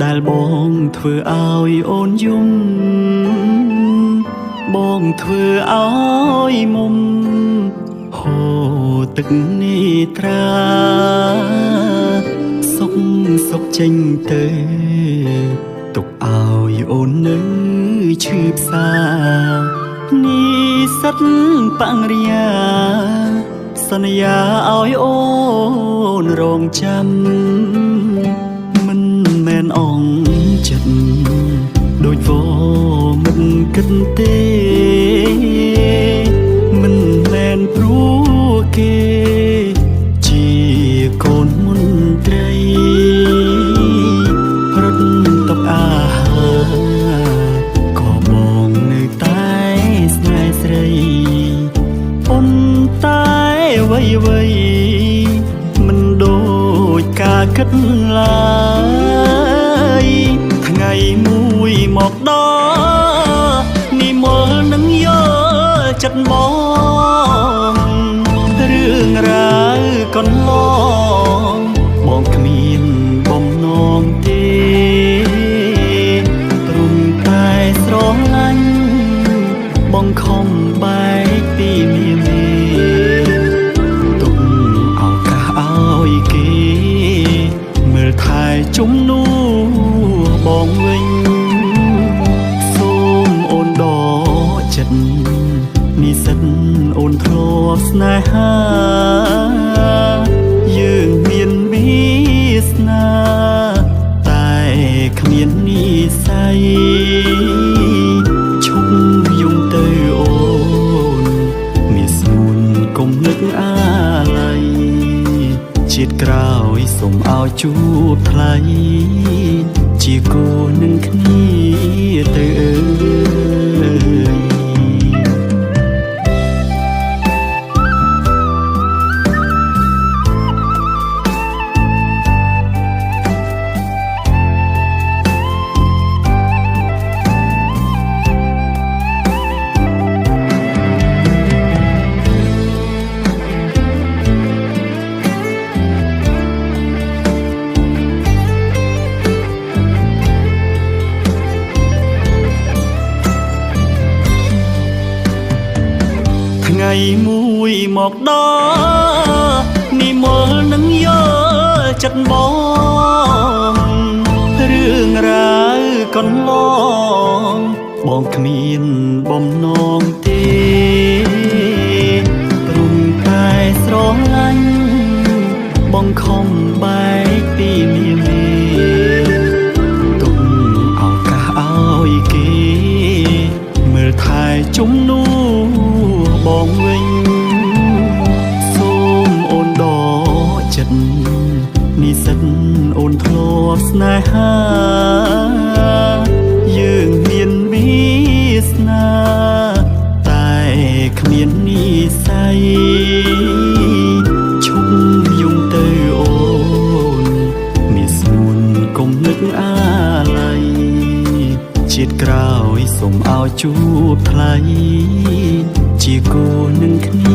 ដែលបងធ្វើឲ្យអូនយំបងធ្វើឲ្យមុំហូរទឹកនេត្រាសុកចេញទៅទុកឲ្យអូននៅឈឺផ្សានេះសិតបង្រិយាសន្យាឲ្យអូនរងចាំមិនមែនអងចិត្តដូចវមិនគិតទេមិនមែនព្រោះគេជាកូនមន្ត្រីរត់តុកអាហារក៏បងនៅតែស្នេហ៍ស្រីប៉ុន្តែអ្វីមិនដូចការគិតឡើយថ្ងៃមួយមកដល់នេះមើលនឹងយកចិត្តបងរឿងរ៉ាវកន្លងបងគ្មានបំណងទេរុំតែស្រឡាញ់បងខំបែកពីមាទុំឱកាសឲ្យគេមើលថែជំនួសបងវិញសូមអូនដកចិត្តនេះសិតអូនធ្លាប់ស្នេហាយើងមានវាសនាតែគ្មាននិស្ស័យឈប់យំទៅអូនមានស្នួនកុំនឹកអាឡ័យជាតិក្រោយសូមឲ្យជួបថ្លៃជាគូនឹងគ្នាទៅថ្ងៃមួយមកដល់នេះមើលនឹងយកចិត្តបងរឿងរ៉ាវកន្លងបងគ្មានបំណងទេរុំតែស្រឡាញ់បងខំបែកពីមាទុំឱកាសឲ្យគេមើលថែជំនួសបងវិញសូមអូនដកចិត្តនេះសិតអូនធ្លាប់ស្នេហាយើងមានវាសនាតែគ្មាននិស្ស័យឈប់យំទៅអូនមានស្នួនកុំនឹកអាឡ័យជាតិក្រោយសូមឲ្យជួបថ្លៃជាគូនឹងគ្នា